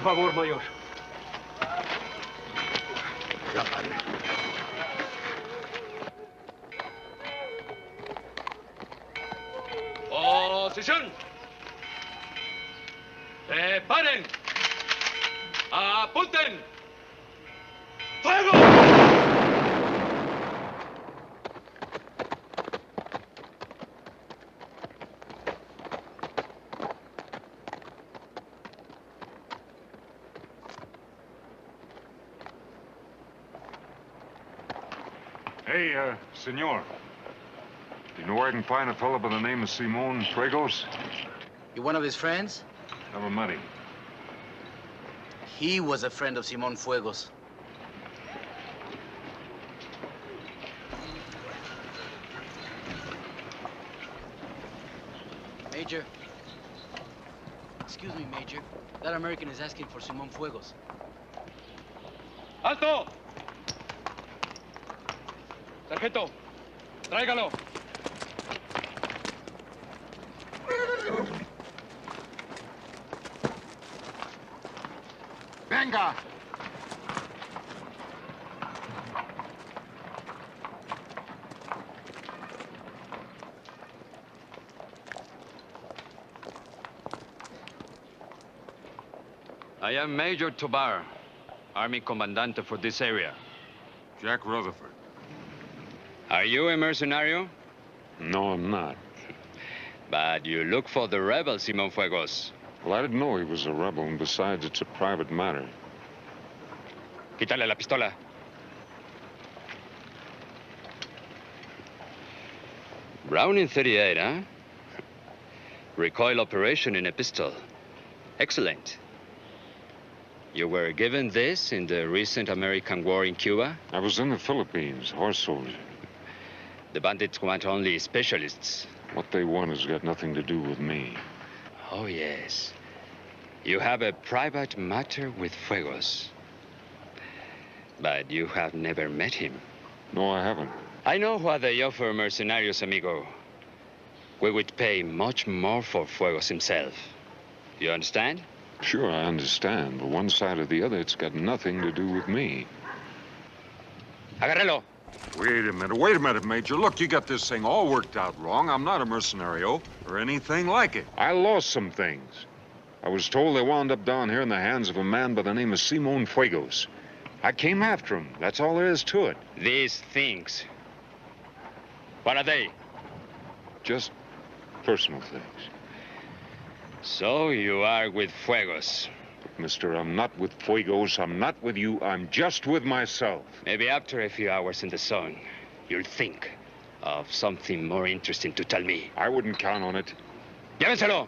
Por favor, mayor. Ya, padre. ¡Posición! ¡Paren! ¡Apunten! ¡Fuego! Hey, senor. You know where I can find a fellow by the name of Simon Fuegos? You one of his friends? Never met him. He was a friend of Simon Fuegos. Major. Excuse me, Major. That American is asking for Simon Fuegos. ¡Alto! Sargento, tráigalo. Venga. I am Major Tobar, Army Commandante for this area. Jack Rutherford. Are you a mercenario? No, I'm not. But you look for the rebel, Simon Fuegos. Well, I didn't know he was a rebel, and besides, it's a private matter. Quítale la pistola. Browning 38, huh? Recoil operation in a pistol. Excellent. You were given this in the recent American war in Cuba? I was in the Philippines, horse soldier. The bandits want only specialists. What they want has got nothing to do with me. Oh, yes. You have a private matter with Fuegos. But you have never met him. No, I haven't. I know what they offer mercenarios, amigo. We would pay much more for Fuegos himself. You understand? Sure, I understand, but one side or the other, it's got nothing to do with me. Agárralo. Wait a minute, Major. Look, you got this thing all worked out wrong. I'm not a mercenario or anything like it. I lost some things. I was told they wound up down here in the hands of a man by the name of Simon Fuegos. I came after him. That's all there is to it. These things. What are they? Just personal things. So you are with Fuegos. Mister, I'm not with Fuegos. I'm not with you. I'm just with myself. Maybe after a few hours in the sun, you'll think of something more interesting to tell me. I wouldn't count on it. Llévenselo.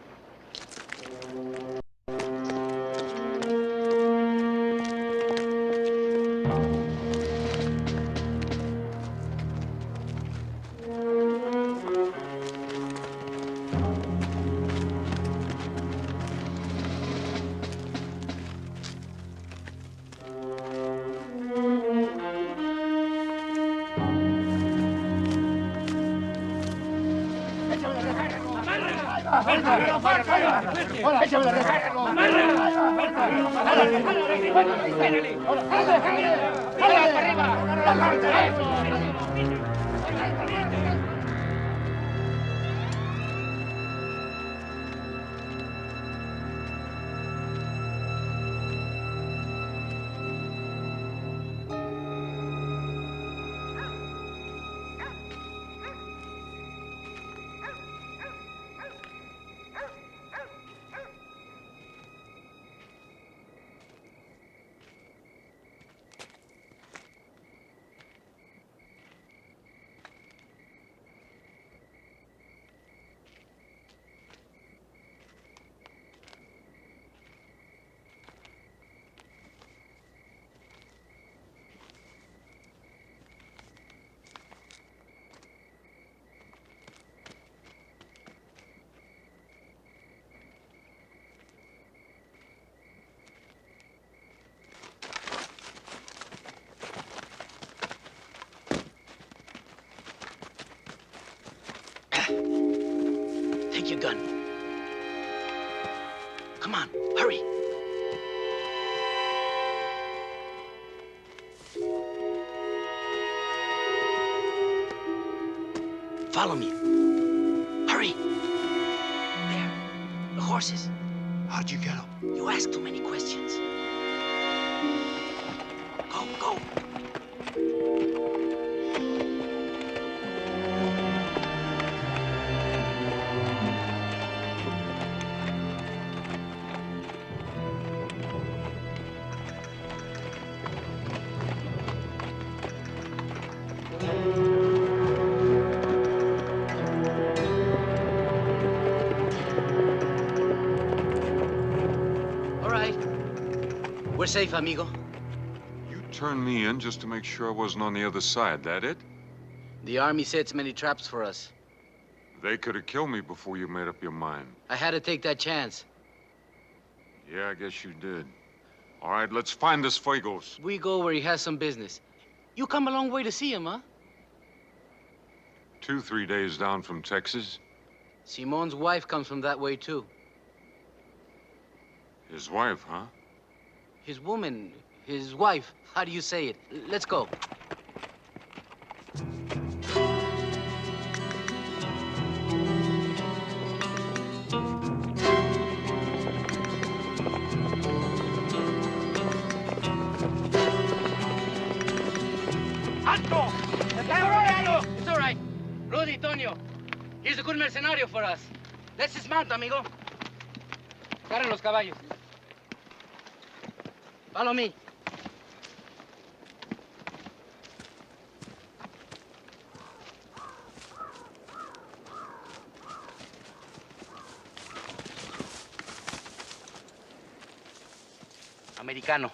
Take your gun. Come on, hurry. Follow me. Hurry. There. The horses. How'd you get them? You ask too many questions. Go, go. We're safe, amigo. You turned me in just to make sure I wasn't on the other side, that it? The army sets many traps for us. They could have killed me before you made up your mind. I had to take that chance. Yeah, I guess you did. All right, let's find this Fuegos. We go where he has some business. You come a long way to see him, huh? 2-3 days down from Texas. Simon's wife comes from that way, too. His wife, huh? His woman, his wife. How do you say it? Let's go. ¡Alto! It's all right. Rudy, Tonio. He's a good mercenario for us. Let's dismount, amigo. Agarren los caballos. Follow me. Americano.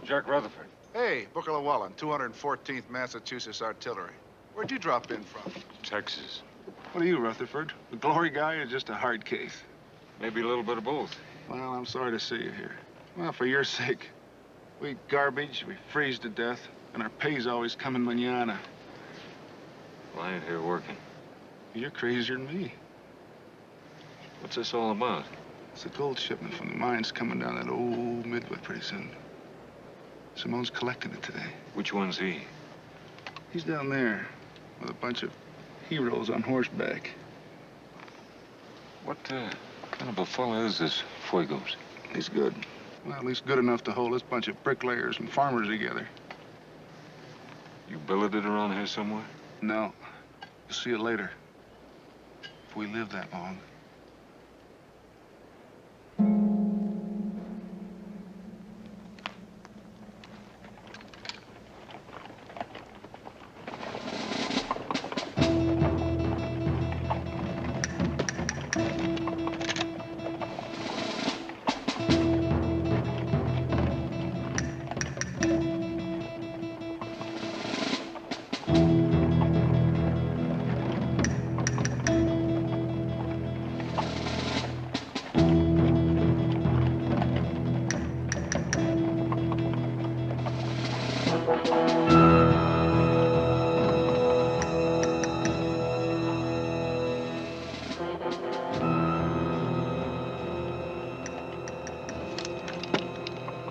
Jack Rutherford. Hey, Booker Llewellyn, 214th Massachusetts Artillery. Where'd you drop in from? Texas. What are you, Rutherford? The glory guy or just a hard case? Maybe a little bit of both. Well, I'm sorry to see you here. Well, for your sake. We eat garbage, we freeze to death, and our pay's always coming mañana. Well, I ain't here working. You're crazier than me. What's this all about? It's a gold shipment from the mines coming down that old Midway pretty soon. Simone's collecting it today. Which one's he? He's down there with a bunch of heroes on horseback. What kind of a fella is this Fuegos? He's good. Well, at least good enough to hold this bunch of bricklayers and farmers together. You billeted around here somewhere? No. You'll see it later. If we live that long.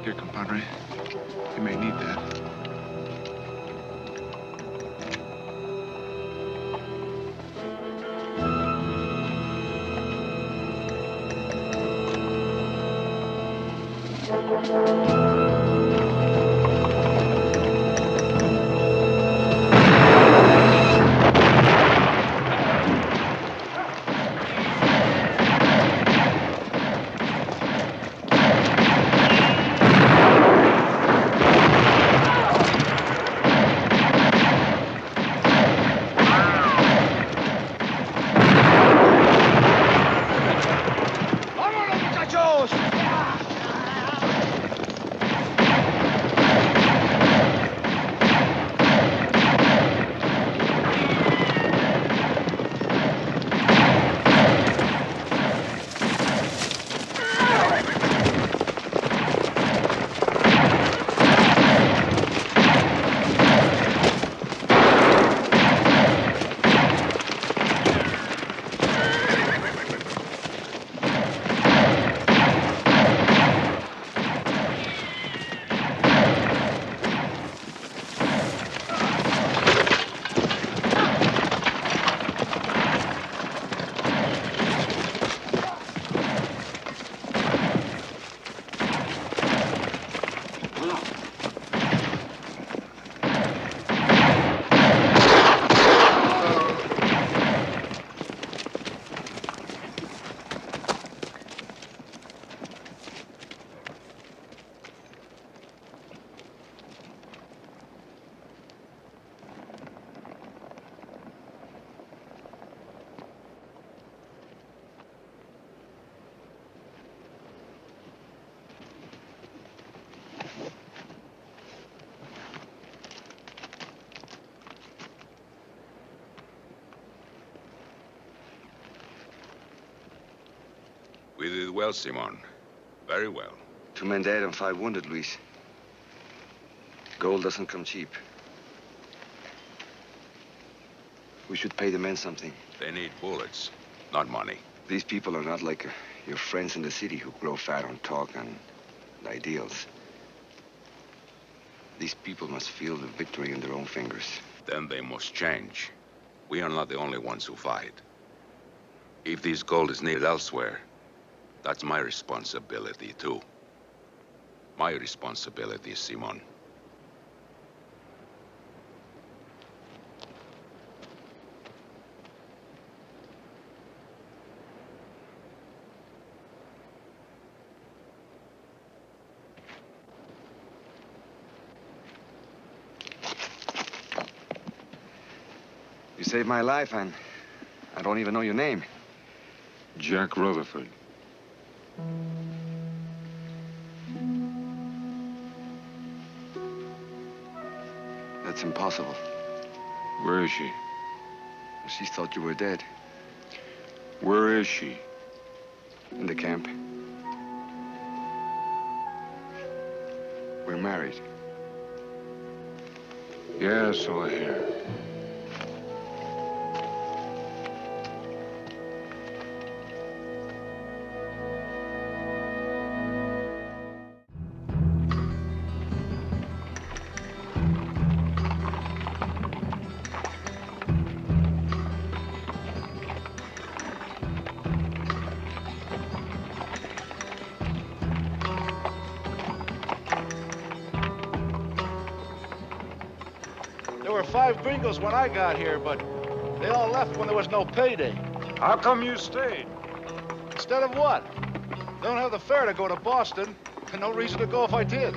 Here, compadre. You may need that. We did well, Simon. Very well. 2 men dead and 5 wounded, Luis. Gold doesn't come cheap. We should pay the men something. They need bullets, not money. These people are not like your friends in the city who grow fat on talk and ideals. These people must feel the victory in their own fingers. Then they must change. We are not the only ones who fight. If this gold is needed elsewhere, that's my responsibility, too. My responsibility, Simon. You saved my life, and I don't even know your name. Jack Rutherford. That's impossible. Where is she? She thought you were dead. Where is she? In the camp. We're married. Yeah, so I hear. There were 5 gringos when I got here, but they all left when there was no payday. How come you stayed? Instead of what? Don't have the fare to go to Boston, and no reason to go if I did.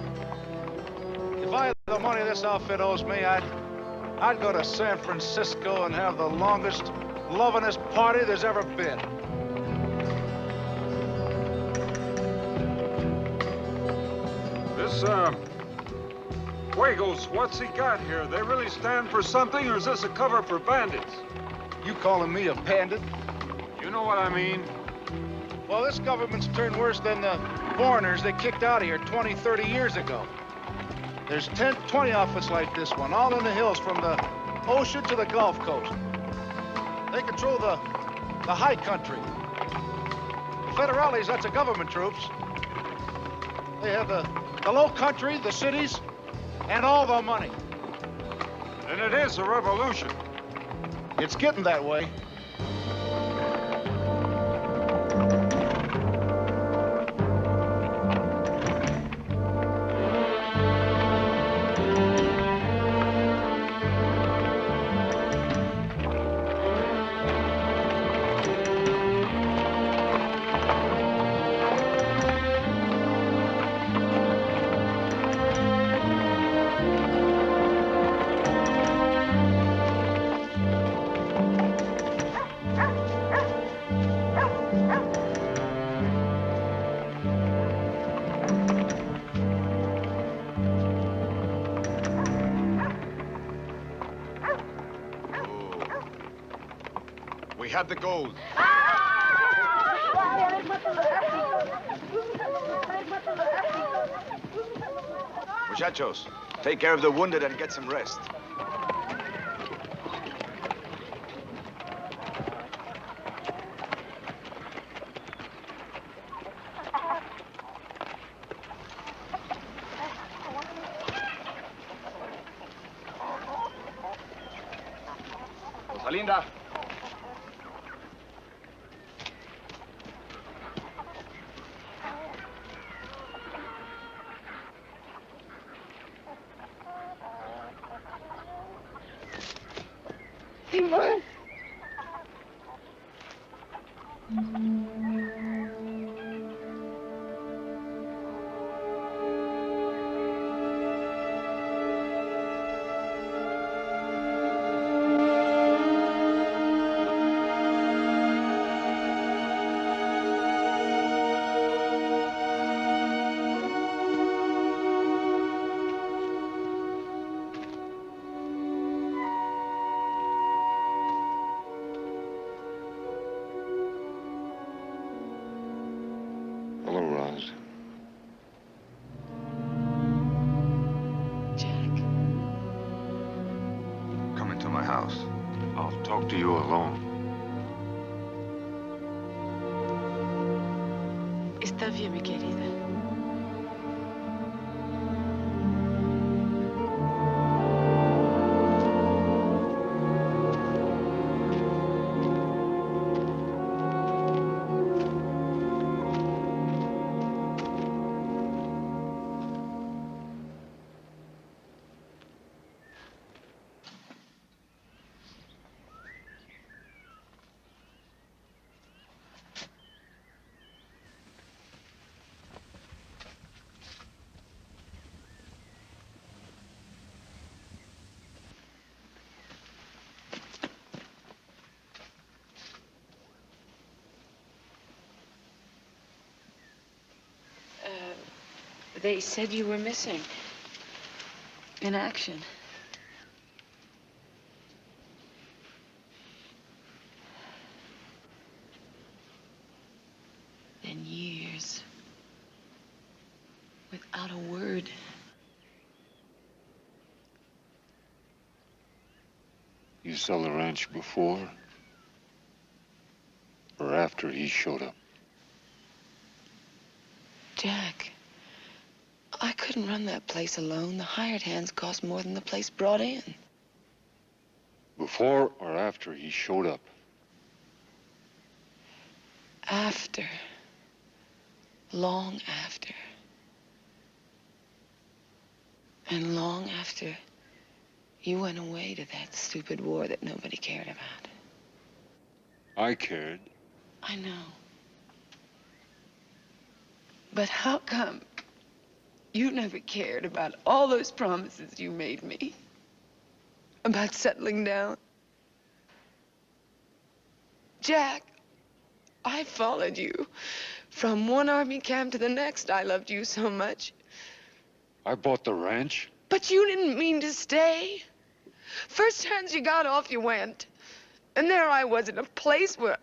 If I had the money this outfit owes me, I'd go to San Francisco and have the longest, lovin'est party there's ever been. This, Fuegos, what's he got here? They really stand for something, or is this a cover for bandits? You calling me a bandit? You know what I mean? Well, this government's turned worse than the foreigners they kicked out of here 20, 30 years ago. There's 10, 20 outfits like this one, all in the hills from the ocean to the Gulf Coast. They control the high country. The federales, that's the government troops. They have the low country, the cities, and all the money. Then it is a revolution. It's getting that way. We have the gold. Muchachos, take care of the wounded and get some rest. Rosalinda. Lima. Hello, Roz. Jack. Come into my house. I'll talk to you alone. Está bien, mi querida. They said you were missing. In action. Then years. Without a word. You sell the ranch before or after he showed up? Jack, I couldn't run that place alone. The hired hands cost more than the place brought in. Before or after he showed up? After. Long after. And long after you went away to that stupid war that nobody cared about. I cared. I know. But how come you never cared about all those promises you made me? About settling down? Jack, I followed you. From one army camp to the next, I loved you so much. I bought the ranch. But you didn't mean to stay. First chance you got off, you went. And there I was in a place where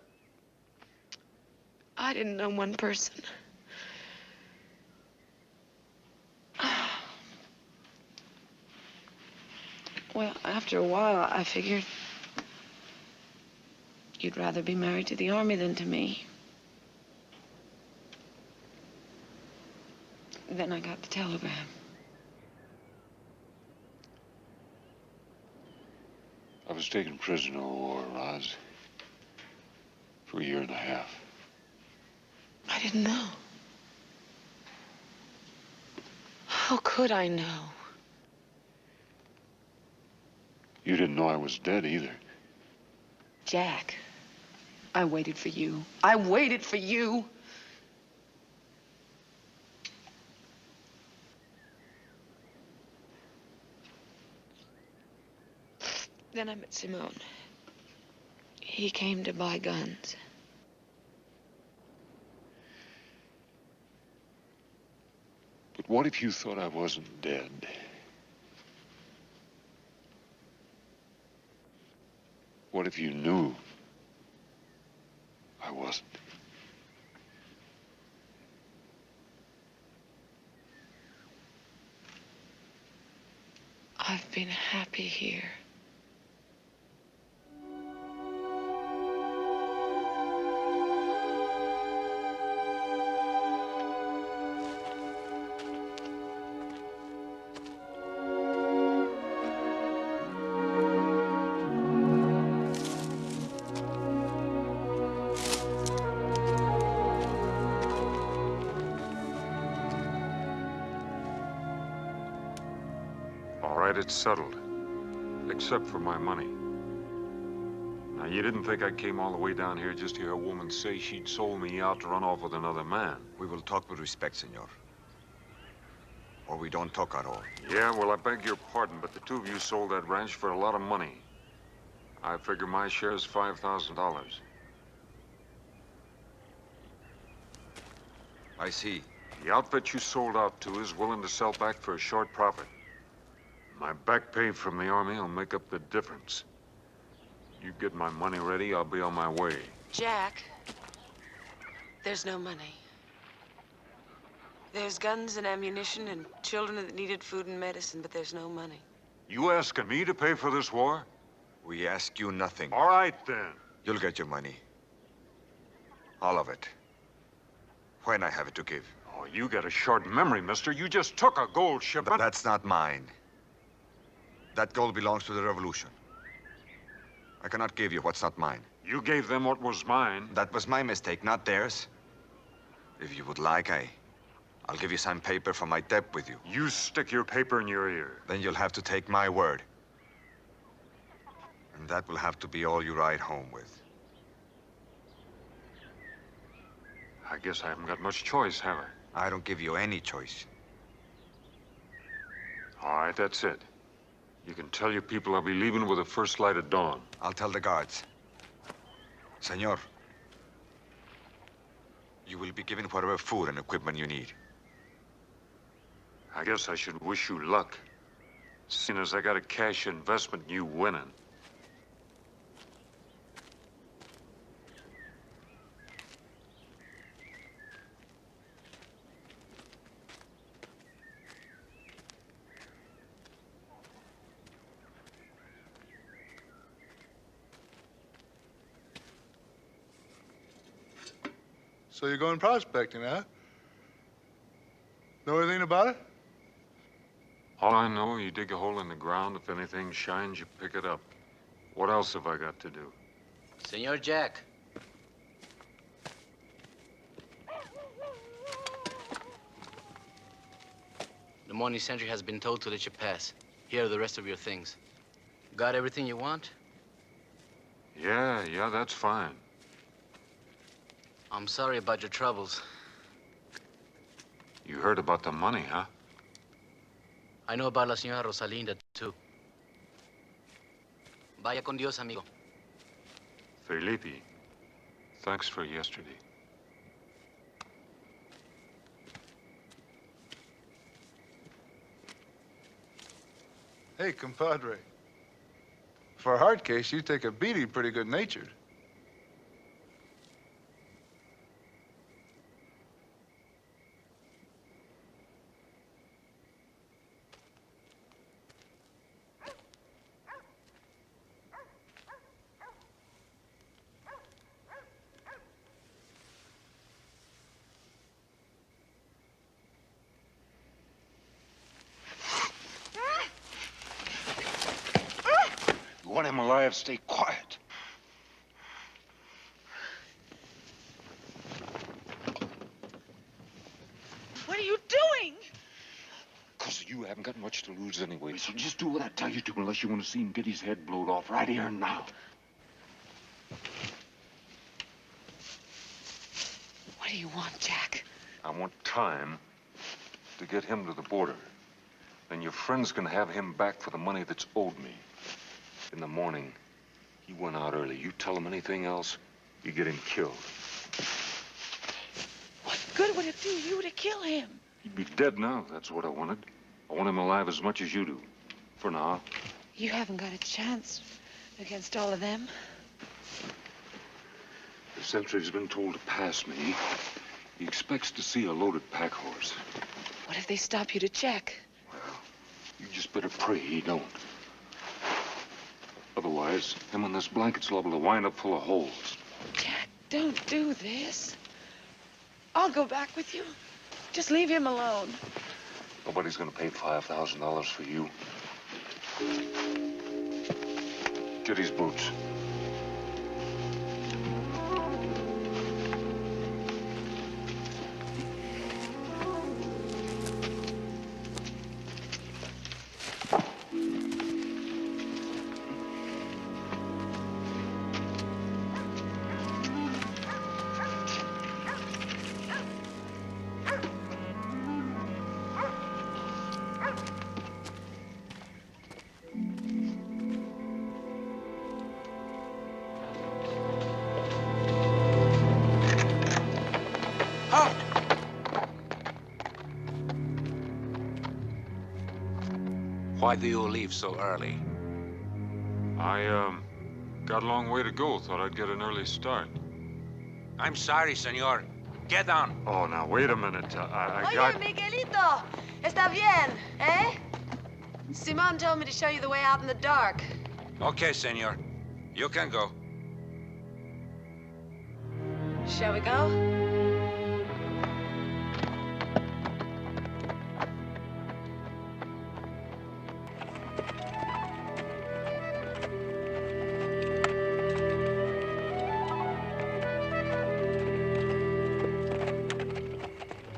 I didn't know one person. Well, after a while, I figured you'd rather be married to the army than to me. Then I got the telegram. I was taken prisoner of war, Roz, for 1.5 years. I didn't know. How could I know? You didn't know I was dead either. Jack, I waited for you. I waited for you. Then I met Simone. He came to buy guns. But what if you thought I wasn't dead? What if you knew I wasn't? I've been happy here. All right, it's settled. Except for my money. You didn't think I came all the way down here just to hear a woman say she'd sold me out to run off with another man? We will talk with respect, senor. Or we don't talk at all. Yeah, well, I beg your pardon, but the two of you sold that ranch for a lot of money. I figure my share is $5,000. I see. The outfit you sold out to is willing to sell back for a short profit. My back pay from the Army will make up the difference. You get my money ready, I'll be on my way. Jack, there's no money. There's guns and ammunition and children that needed food and medicine, but there's no money. You asking me to pay for this war? We ask you nothing. All right, then. You'll get your money. All of it. When I have it to give. Oh, you got a short memory, mister. You just took a gold shipment. That's not mine. That gold belongs to the revolution. I cannot give you what's not mine. You gave them what was mine. That was my mistake, not theirs. If you would like, I'll give you some paper for my debt with you. You stick your paper in your ear. Then you'll have to take my word. And that will have to be all you ride home with. I guess I haven't got much choice, have I? I don't give you any choice. All right, that's it. You can tell your people I'll be leaving with the first light of dawn. I'll tell the guards. Senor, you will be given whatever food and equipment you need. I guess I should wish you luck, seeing as I got a cash investment in you winning. So you're going prospecting, huh? Know anything about it? All I know, you dig a hole in the ground. If anything shines, you pick it up. What else have I got to do? Senor Jack. The morning sentry has been told to let you pass. Here are the rest of your things. Got everything you want? Yeah, that's fine. I'm sorry about your troubles. You heard about the money, huh? I know about la señora Rosalinda, too. Vaya con Dios, amigo. Felipe, thanks for yesterday. Hey, compadre. For a hard case, you take a beating pretty good-natured. You want him alive, stay quiet. What are you doing? Because you haven't got much to lose anyway, so just do what I tell you to unless you want to see him get his head blowed off right here and now. What do you want, Jack? I want time to get him to the border. Then your friend's gonna have him back for the money that's owed me. In the morning, he went out early. You tell him anything else, you get him killed. What good would it do you to kill him? He'd be dead now, if that's what I wanted. I want him alive as much as you do. For now. You haven't got a chance against all of them. The sentry's been told to pass me. He expects to see a loaded pack horse. What if they stop you to check? Well, you just better pray he don't. Otherwise, him and this blanket's liable to wind up full of holes. Jack, don't do this. I'll go back with you. Just leave him alone. Nobody's gonna pay $5,000 for you. Get his boots. Why do you leave so early? I, got a long way to go. Thought I'd get an early start. I'm sorry, senor. Get on. Oh, now, wait a minute. I Oye, got... Miguelito, está bien, eh? Simon told me to show you the way out in the dark. Okay, senor. You can go. Shall we go?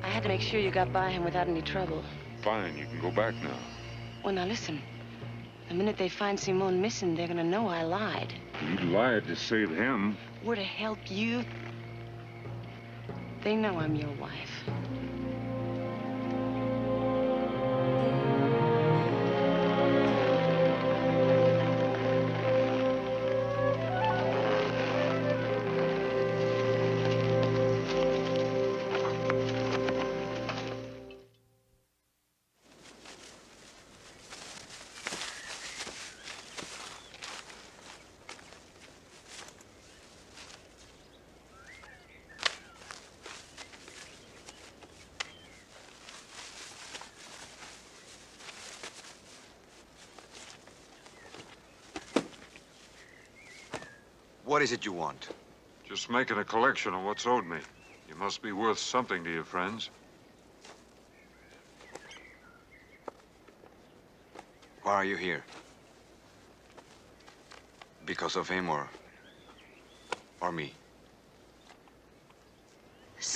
I had to make sure you got by him without any trouble. Fine, you can go back now. Well, now listen. The minute they find Simon missing, they're gonna know I lied. You lied to save him. We're to help you. They know I'm your wife. What is it you want? Just making a collection of what's owed me. You must be worth something to your friends. Why are you here? Because of him or me?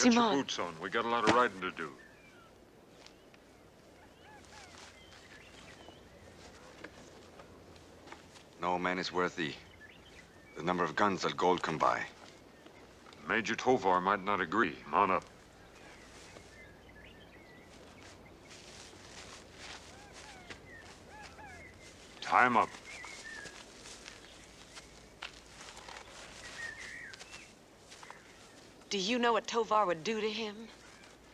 Get your boots on. We got a lot of riding to do. No man is worth the number of guns that gold can buy. Major Tovar might not agree. Come on up. Tie him up. Do you know what Tovar would do to him?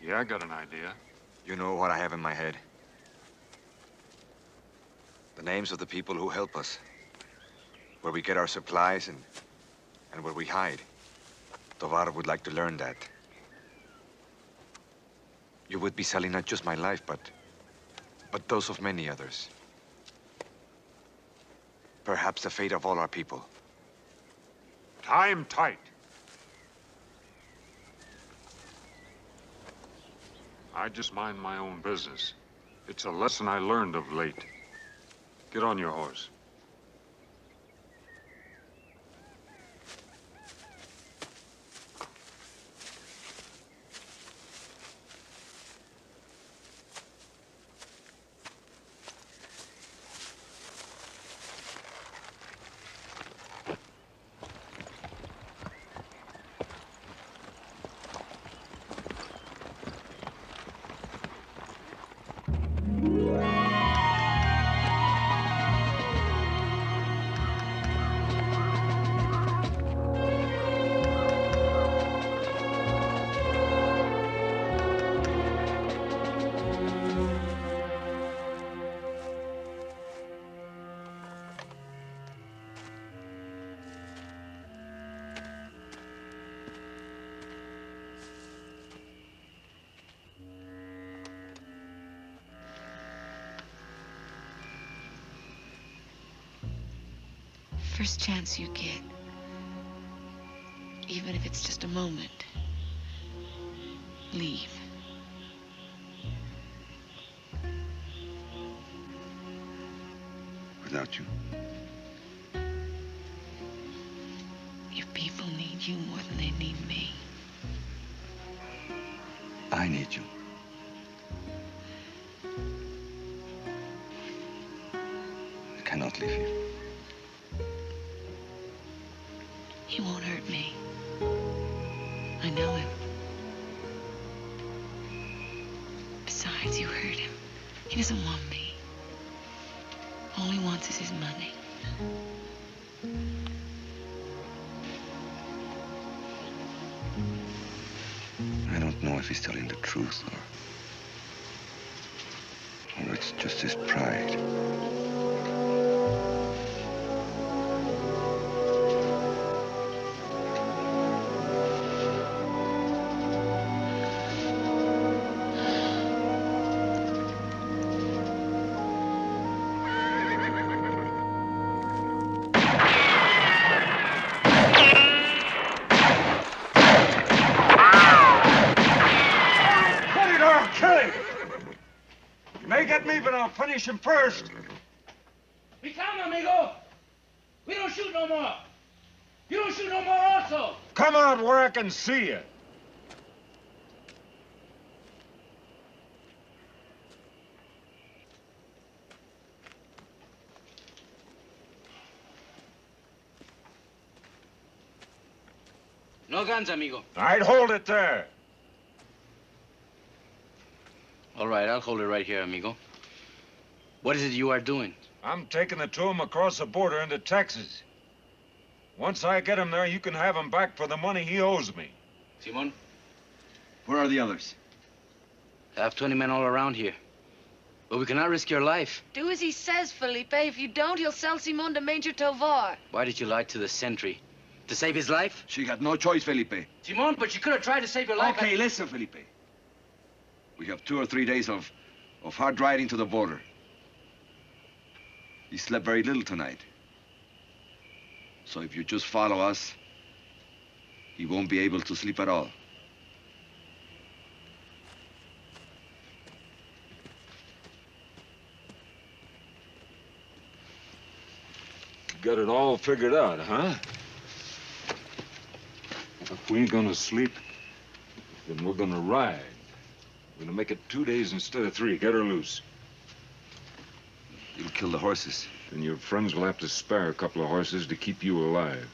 Yeah, I got an idea. You know what I have in my head? The names of the people who help us. Where we get our supplies and where we hide. Tovar would like to learn that. You would be selling not just my life, but those of many others. Perhaps the fate of all our people. Tie him tight. I just mind my own business. It's a lesson I learned of late. Get on your horse. First chance you get, even if it's just a moment, leave. Without you? Your people need you more than they need me. I need you. I cannot leave you. He won't hurt me. I know him. Besides, you hurt him. He doesn't want me. All he wants is his money. I don't know if he's telling the truth or it's just his pride. finish him first. We come, amigo. We don't shoot no more. You don't shoot no more also. Come out where I can see you. No guns, amigo. I'd hold it there. All right, I'll hold it right here, amigo. What is it you are doing? I'm taking it to him across the border into Texas. Once I get him there, you can have him back for the money he owes me. Simon? Where are the others? I have 20 men all around here. But we cannot risk your life. Do as he says, Felipe. If you don't, he'll sell Simon to Major Tovar. Why did you lie to the sentry? To save his life? She got no choice, Felipe. Simon, but you could have tried to save your life. Okay, listen, Felipe. We have 2 or 3 days of hard riding to the border. He slept very little tonight. So if you just follow us, he won't be able to sleep at all. Got it all figured out, huh? If we ain't gonna sleep, then we're gonna ride. We're gonna make it 2 days instead of 3. Get her loose. You'll kill the horses. And your friends will have to spare a couple of horses to keep you alive.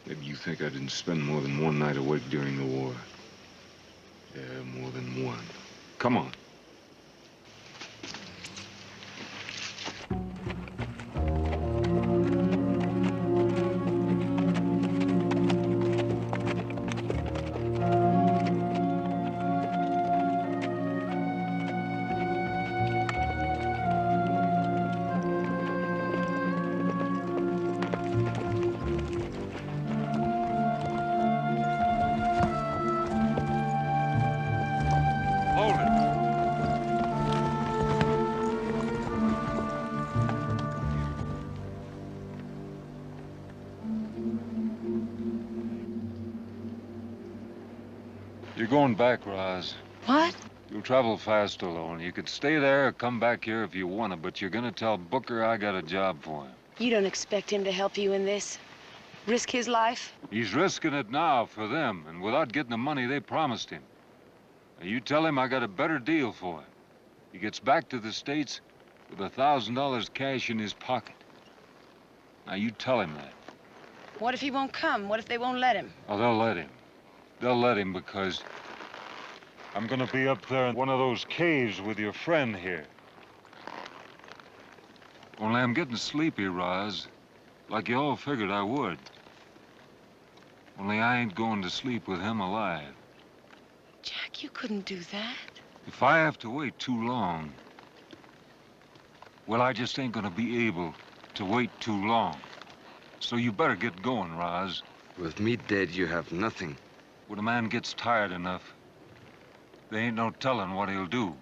Maybe you think I didn't spend more than 1 night awake during the war. Yeah, more than 1. Come on. You're going back, Roz. What? You'll travel fast alone. You could stay there or come back here if you want to, but you're gonna tell Booker I got a job for him. You don't expect him to help you in this? Risk his life? He's risking it now for them, and without getting the money they promised him. Now, you tell him I got a better deal for him. He gets back to the States with $1,000 cash in his pocket. Now, you tell him that. What if he won't come? What if they won't let him? Oh, they'll let him. They'll let him because I'm gonna be up there in one of those caves with your friend here. Only I'm getting sleepy, Roz, like you all figured I would. Only I ain't going to sleep with him alive. Jack, you couldn't do that. If I have to wait too long, well, I just ain't gonna be able to wait too long. So you better get going, Roz. With me dead, you have nothing. When a man gets tired enough, there ain't no telling what he'll do.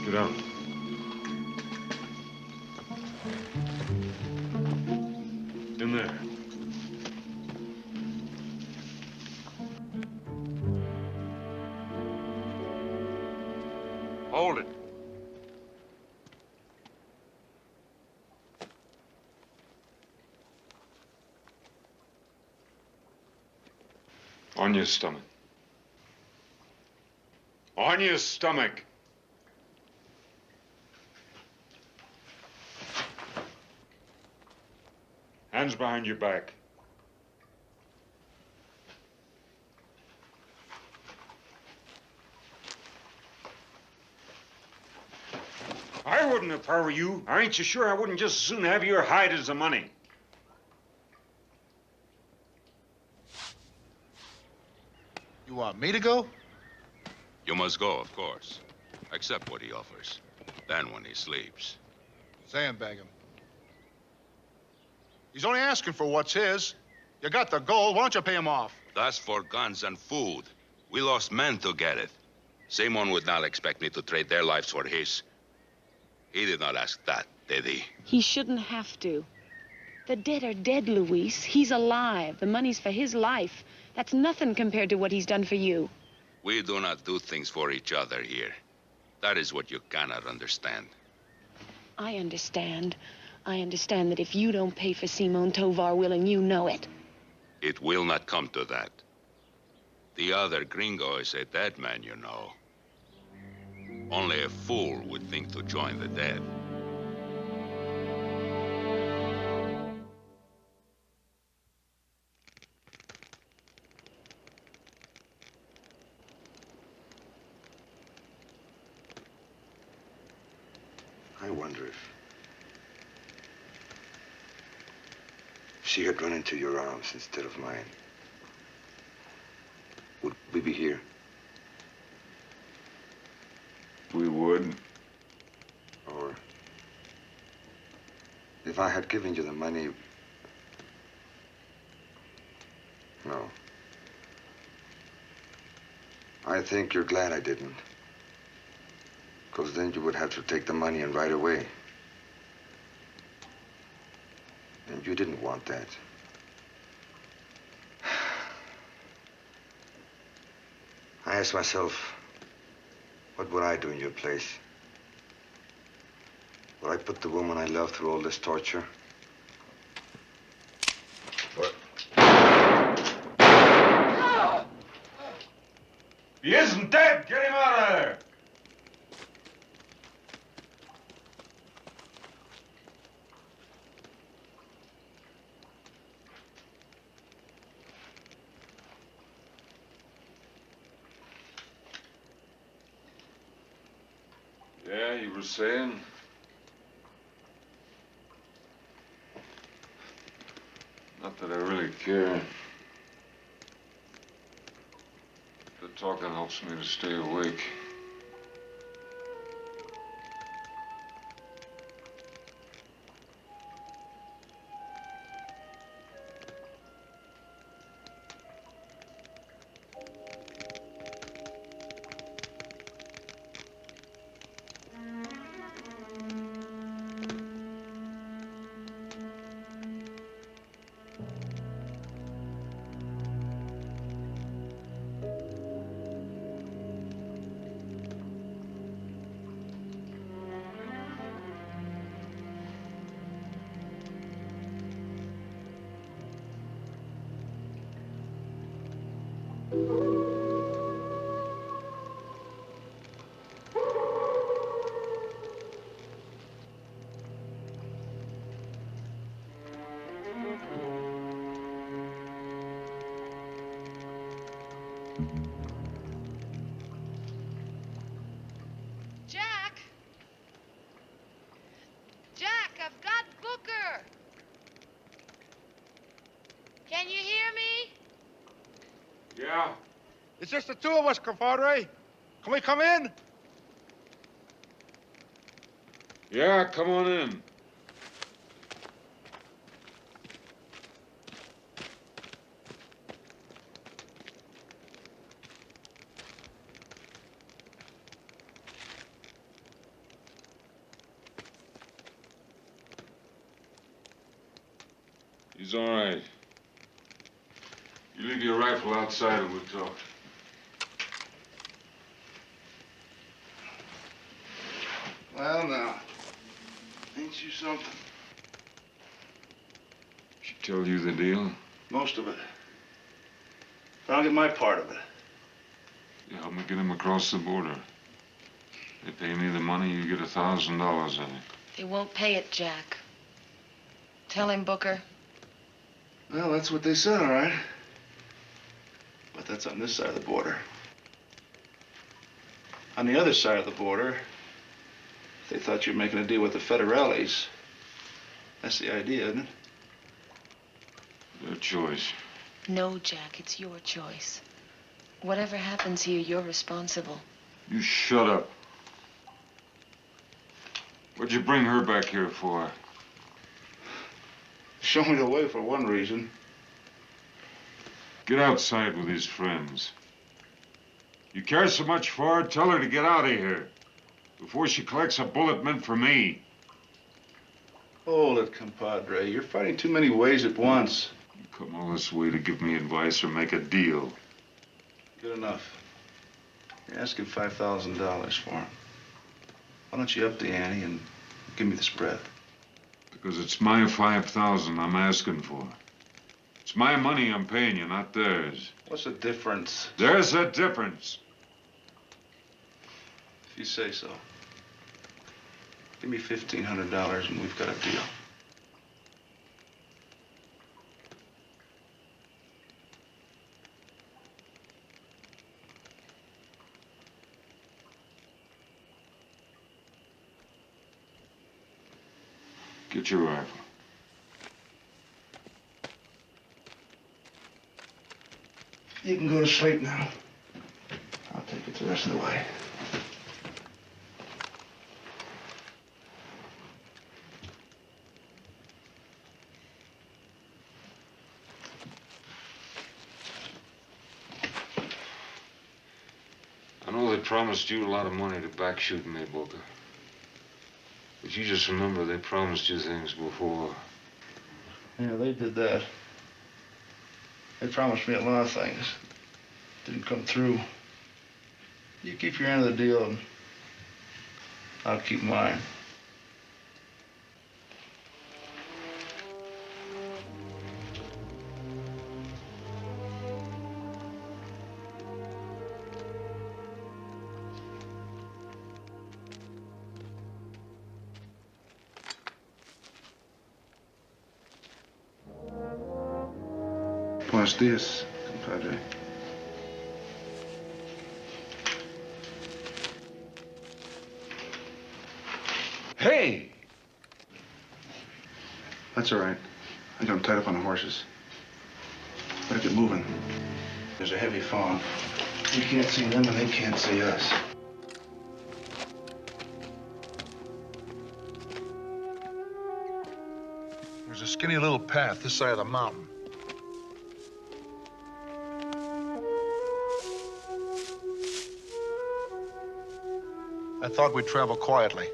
Get out. In there. Hold it. On your stomach. On your stomach. Hands behind your back. I wouldn't if I were you. Aren't you sure I wouldn't just as soon have your hide as the money? You want me to go? You must go, of course. Accept what he offers. Then when he sleeps. Sandbag him. He's only asking for what's his. You got the gold, why don't you pay him off? That's for guns and food. We lost men to get it. Simon would not expect me to trade their lives for his. He did not ask that, did he? He shouldn't have to. The dead are dead, Luis. He's alive. The money's for his life. That's nothing compared to what he's done for you. We do not do things for each other here. That is what you cannot understand. I understand. I understand that if you don't pay for Simon Tovar will, and you know it. It will not come to that. The other gringo is a dead man, you know. Only a fool would think to join the dead. I wonder if she had run into your arms instead of mine. Would we be here? We would. Or if I had given you the money... No. I think you're glad I didn't. Because then you would have to take the money and ride away. And you didn't want that. I asked myself, what would I do in your place? Would I put the woman I love through all this torture? He isn't dead! Get him out of there! Yeah, you were saying? Not that I really care. The talking helps me to stay awake. Jack! Jack, I've got Booker! Can you hear me? Yeah? It's just the two of us, compadre. Can we come in? Yeah, come on in. He's all right. You leave your rifle outside and we'll talk. Well, now, ain't you something? She tell you the deal? Most of it. But I'll get my part of it. You help me get him across the border. They pay me the money, you get $1,000 of it. They won't pay it, Jack. Tell him, Booker. Well, that's what they said, all right. But that's on this side of the border. On the other side of the border, they thought you were making a deal with the Federales. That's the idea, isn't it? Their choice. No, Jack, it's your choice. Whatever happens here, you're responsible. You shut up. What'd you bring her back here for? Show me the way for one reason. Get outside with his friends. You care so much for her, tell her to get out of here before she collects a bullet meant for me. Hold it, compadre. You're fighting too many ways at once. You come all this way to give me advice or make a deal. Good enough. You're asking $5,000 for him. Why don't you up the ante and give me the spread? Because it's my 5,000 I'm asking for. It's my money I'm paying you, not theirs. What's the difference? There's a difference. If you say so. Give me $1,500 and we've got a deal. Get your rifle. You can go to sleep now. I'll take it the rest of the way. I know they promised you a lot of money to back shooting me, Booker. But you just remember they promised you things before. Yeah, they did that. They promised me a lot of things. Didn't come through. You keep your end of the deal, and I'll keep mine. Buenos dias, compadre. Hey! That's all right. I got them tied up on the horses. Better get moving. There's a heavy fog. We can't see them and they can't see us. There's a skinny little path this side of the mountain. I thought we'd travel quietly.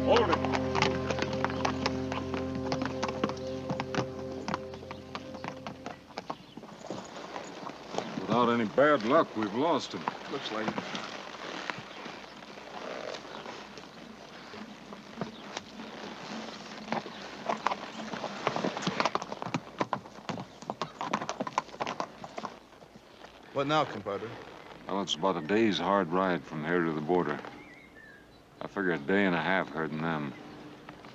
Hold it. Without any bad luck, we've lost him. Looks like it. What now, compadre? Well, it's about a day's hard ride from here to the border. I figure a day and a half herding them.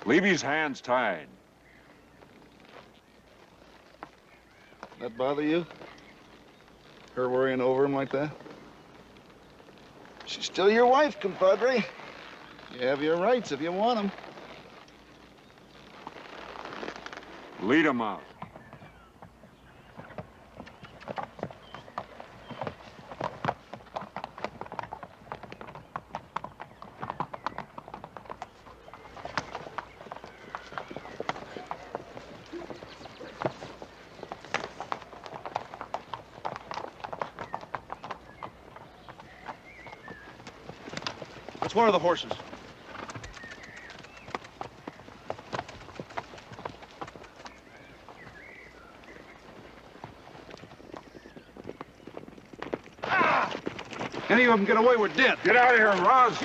Leave his hands tied. That bother you? Her worrying over him like that? She's still your wife, compadre. You have your rights if you want them. Lead him out. That's one of the horses. Any of them get away, we're dead. Get out of here, Roz.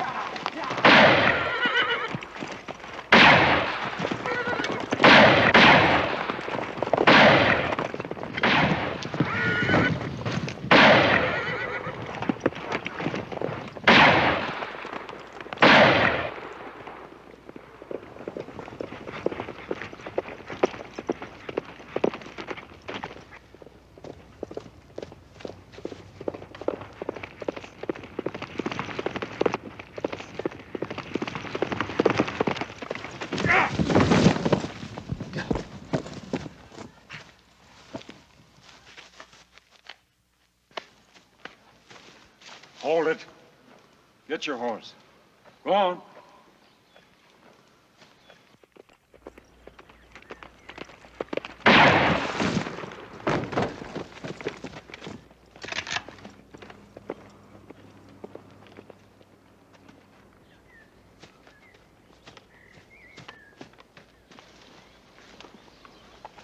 Hold it. Get your horse. Go on.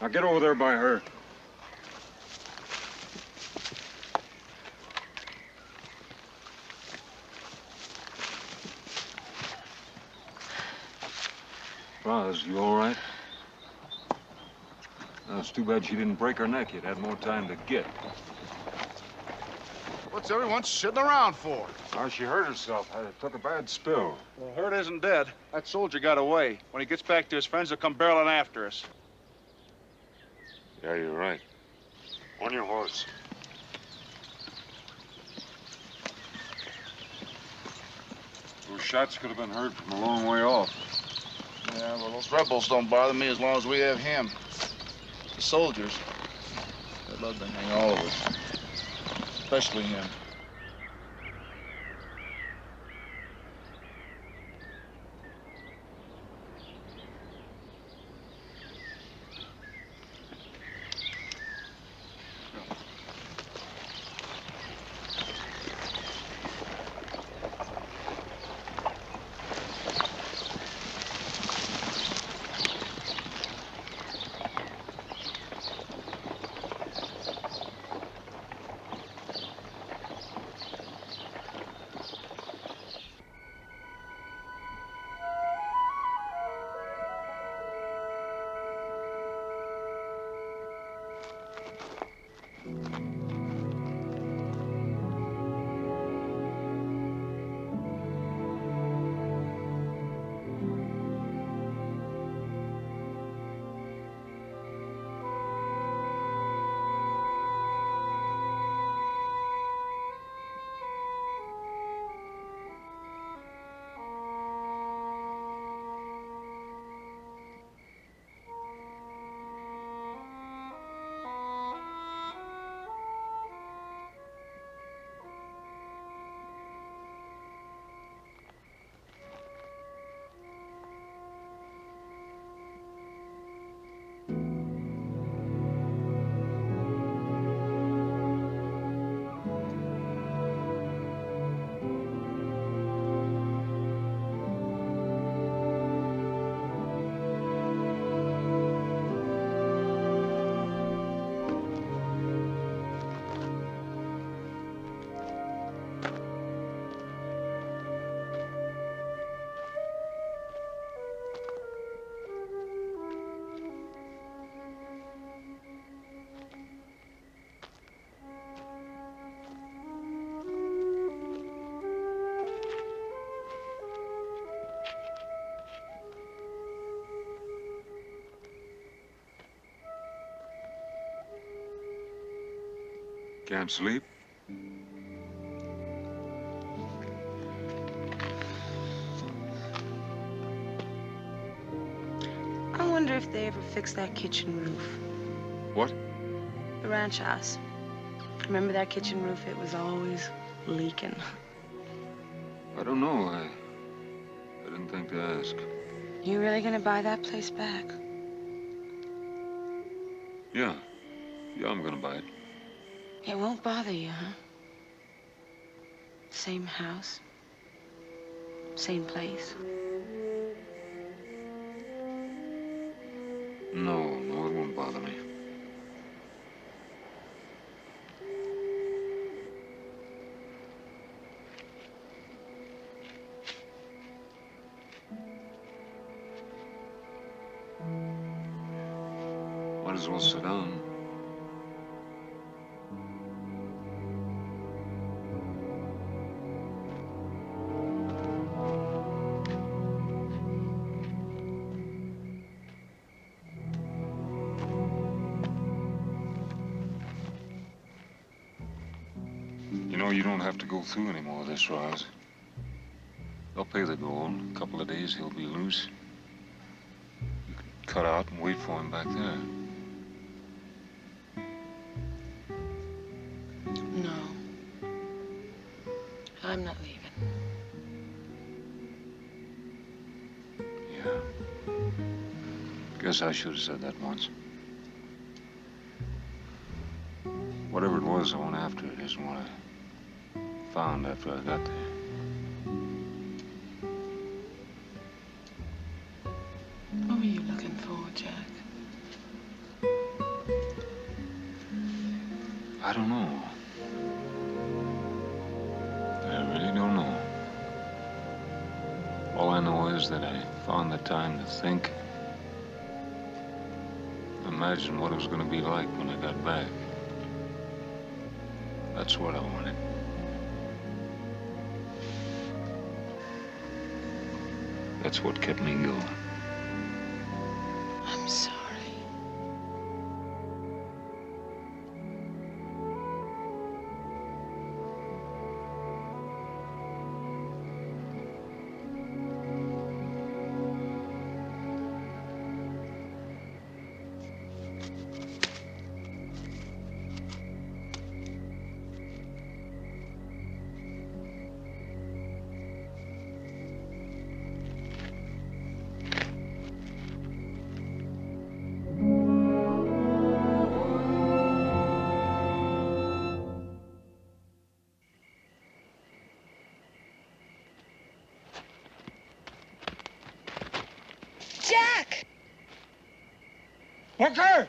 Now get over there by her. Roz, you all right? It's too bad she didn't break her neck. You'd had more time to get. What's everyone sitting around for? Oh, she hurt herself. Took a bad spill. Well, Hurt isn't dead. That soldier got away. When he gets back to his friends, they'll come barreling after us. Yeah, you're right. On your horse. Those shots could have been heard from a long way off. Yeah, well, those rebels don't bother me as long as we have him. The soldiers, they'd love to hang all of us, especially him. Can't sleep? I wonder if they ever fixed that kitchen roof. What? The ranch house. Remember that kitchen roof? It was always leaking. I don't know. I didn't think to ask. You really gonna buy that place back? Yeah. Yeah, I'm gonna buy it. It won't bother you, huh? Same house. Same place? No, it won't bother me. Might as well sit down. You know, you don't have to go through any more of this, Roz. They'll pay the gold. In a couple of days, he'll be loose. You can cut out and wait for him back there. No. I'm not leaving. Yeah. Guess I should have said that once. Whatever it was, I went after it. Isn't what I found after I got there. What were you looking for, Jack? I don't know. I really don't know. All I know is that I found the time to think. Imagine what it was going to be like when I got back. That's what I wanted. That's what kept me going. I'm sorry. Jack! Walker!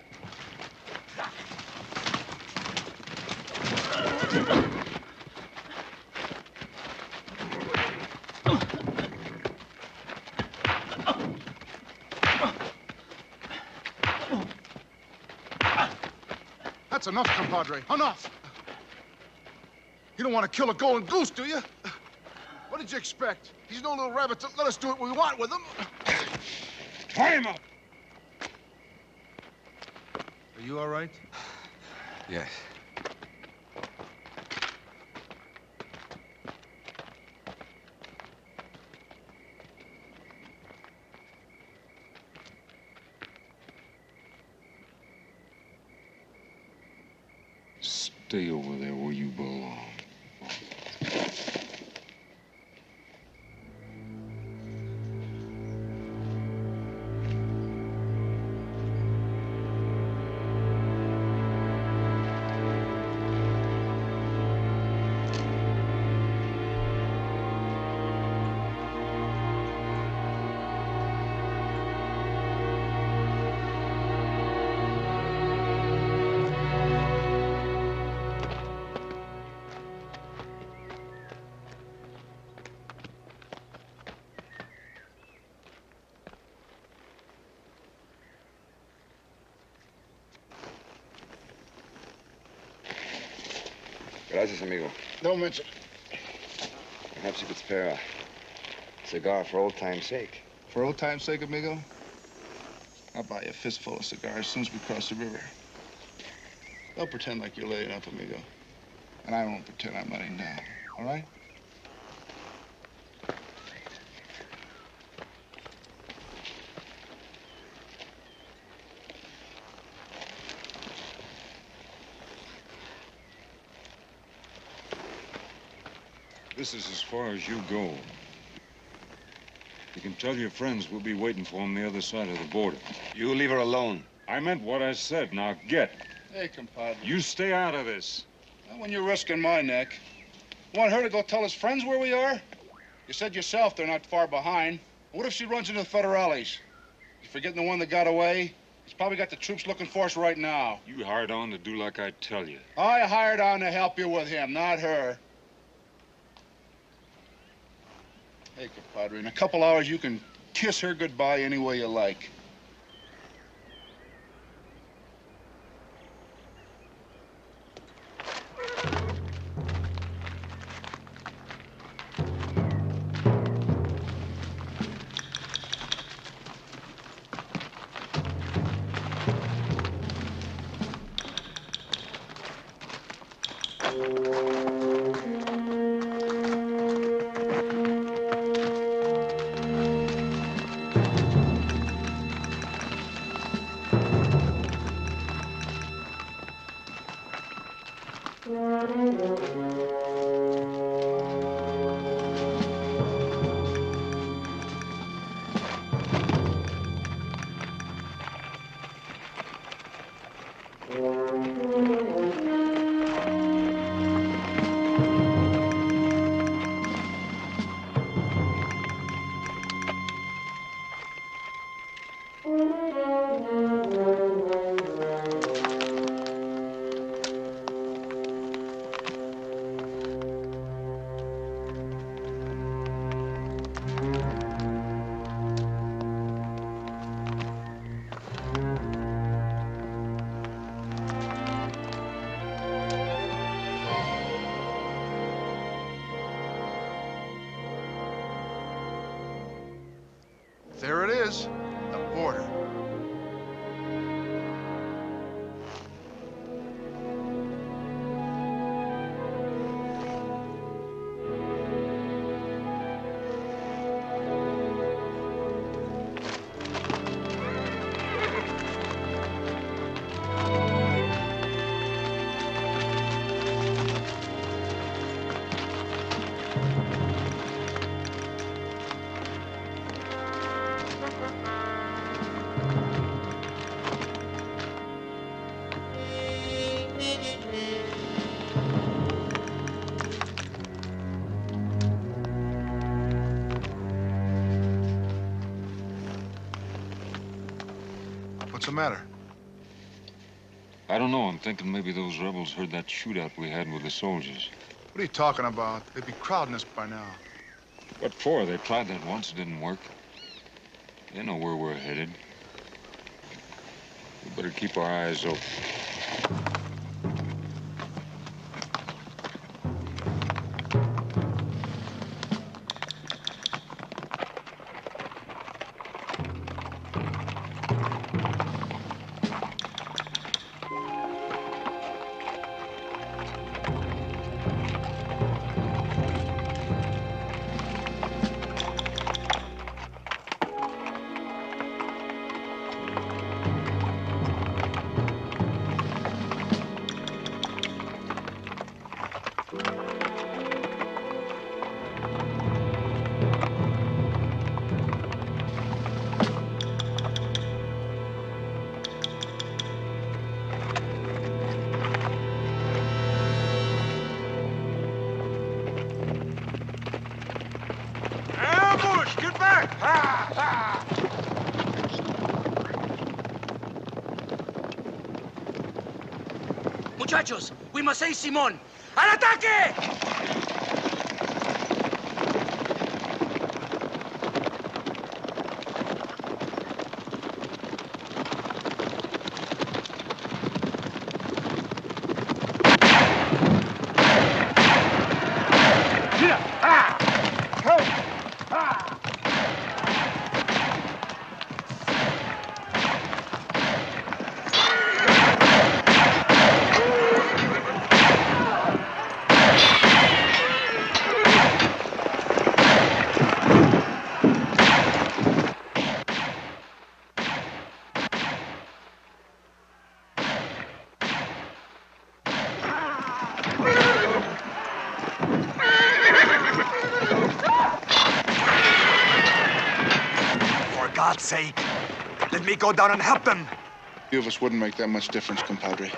That's enough, compadre. Enough! You don't want to kill a golden goose, do you? What did you expect? He's no little rabbit to let us do what we want with him. Tie him up! Are you all right? Yes. Stay over there where you belong. Gracias, amigo. Don't mention Perhaps you could spare a cigar for old time's sake. For old time's sake, amigo, I'll buy you a fistful of cigars as soon as we cross the river. Don't pretend like you're laying up, amigo. And I won't pretend I'm letting down, all right? This is as far as you go. You can tell your friends we'll be waiting for them the other side of the border. You leave her alone. I meant what I said. Now get. Hey, compadre. You stay out of this. Not when you're risking my neck. You want her to go tell his friends where we are? You said yourself they're not far behind. What if she runs into the Federales? You forgetting the one that got away? He's probably got the troops looking for us right now. You hired on to do like I tell you. I hired on to help you with him, not her. Hey, compadre, in a couple hours you can kiss her goodbye any way you like. There it is, the border. What's the matter? I don't know. I'm thinking maybe those rebels heard that shootout we had with the soldiers. What are you talking about? They'd be crowding us by now. What for? They tried that once. It didn't work. They know where we're headed. We better keep our eyes open. Muchachos, we must save Simón. ¡Al ataque! God's sake, let me go down and help them. Few of us wouldn't make that much difference, compadre.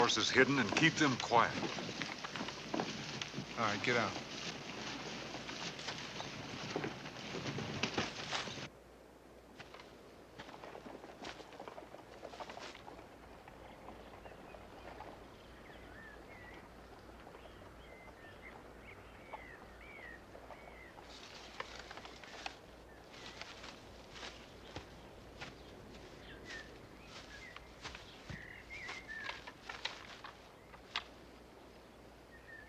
horses hidden and keep them quiet. All right, get out.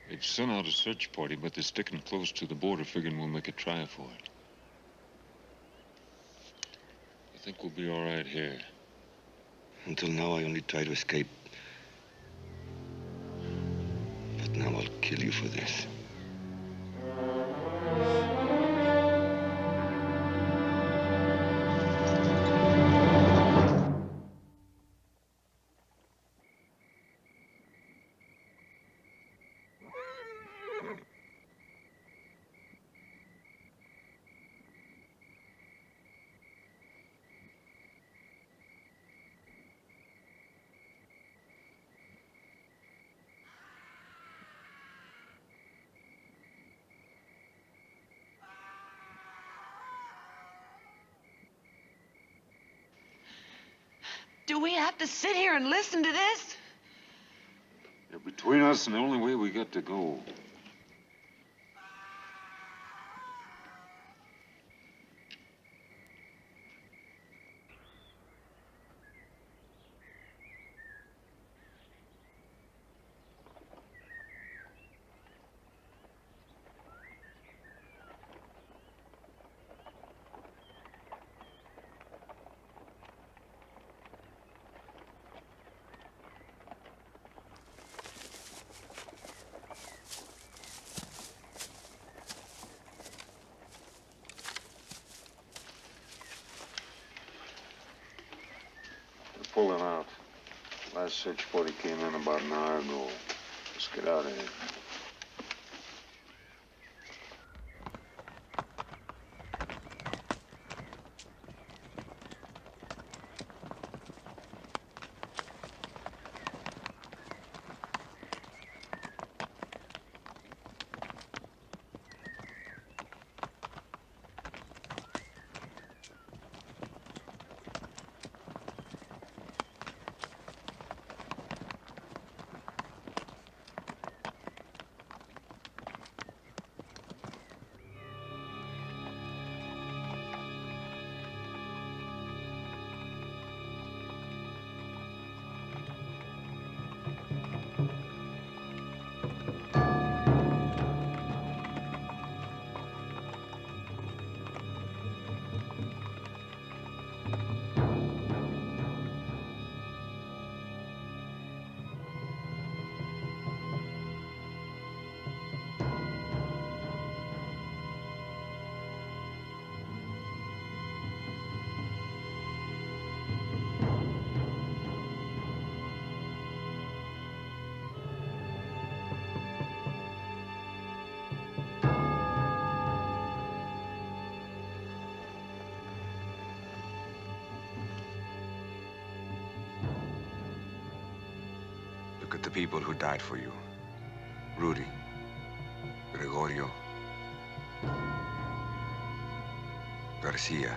They've sent out a search party, but they're sticking close to the border, figuring we'll make a try for it. I think we'll be all right here. Until now, I only tried to escape. But now I'll kill you for this. Do we have to sit here and listen to this? They're between us and the only way we got to go. Pulling out. Last search party came in about an hour ago. Let's get out of here. Look at the people who died for you. Rudy, Gregorio, Garcia,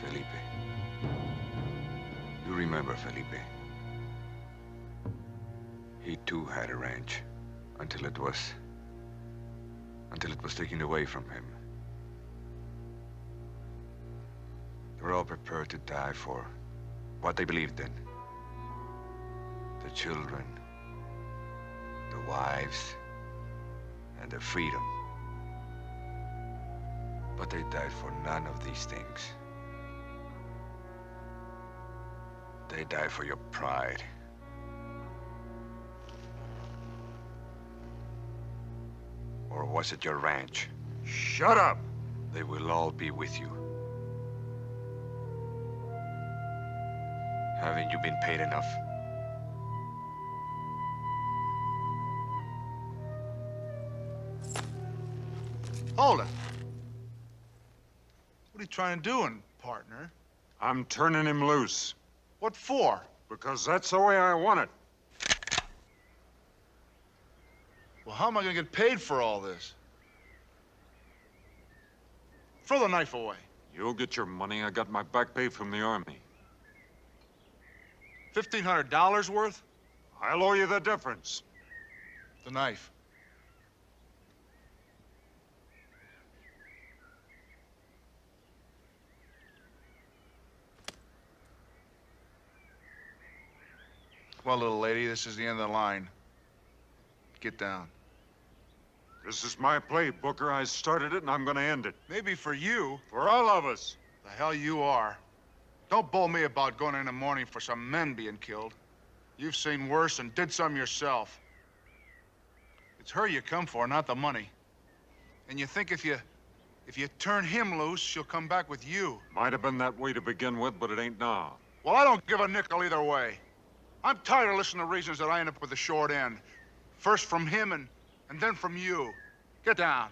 Felipe. You remember Felipe. He too had a ranch until it was taken away from him. They were all prepared to die for what they believed in. The children, the wives, and their freedom. But they died for none of these things. They died for your pride. Or was it your ranch? Shut up! They will all be with you. Haven't you been paid enough? Hold it. What are you trying to do, partner? I'm turning him loose. What for? Because that's the way I want it. Well, how am I gonna get paid for all this? Throw the knife away. You'll get your money. I got my back pay from the Army. $1,500 worth? I'll owe you the difference. The knife. Well, little lady, this is the end of the line. Get down. This is my play, Booker. I started it, and I'm gonna end it. Maybe for you. For all of us. The hell you are. Don't bull me about going in the morning for some men being killed. You've seen worse and did some yourself. It's her you come for, not the money. And you think if you turn him loose, she'll come back with you. Might have been that way to begin with, but it ain't now. Well, I don't give a nickel either way. I'm tired of listening to reasons that I end up with the short end. First from him and then from you. Get down.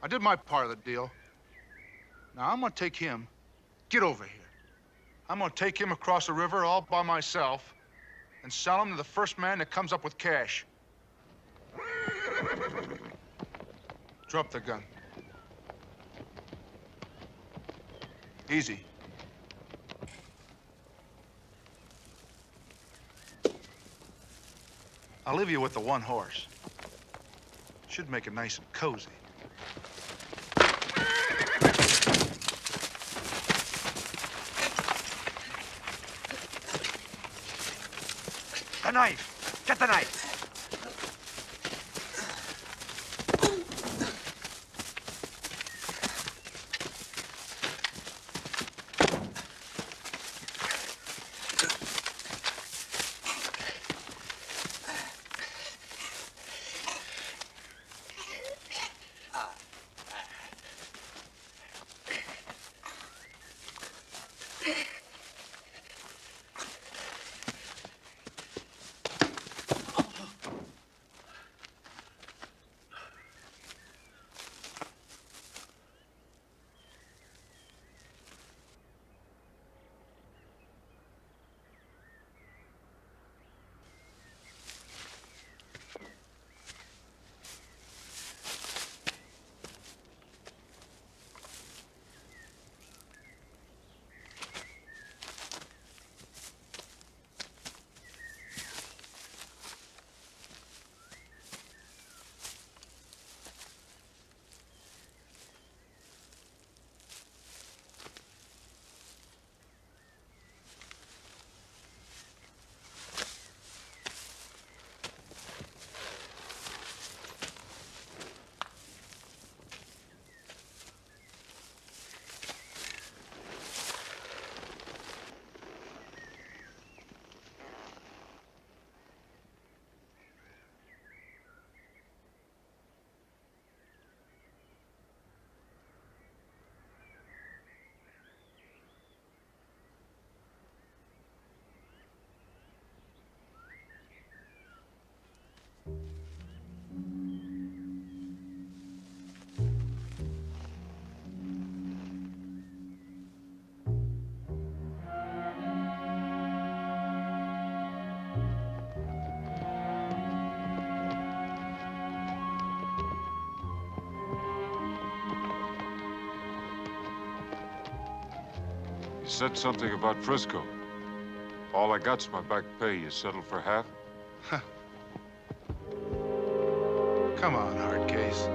I did my part of the deal. Now I'm gonna take him. Get over here. I'm gonna take him across the river all by myself and sell him to the first man that comes up with cash. Drop the gun. Easy. I'll leave you with the one horse. Should make it nice and cozy. The knife! Get the knife! You said something about Frisco. All I got's my back pay. You settled for half? Come on, hard case.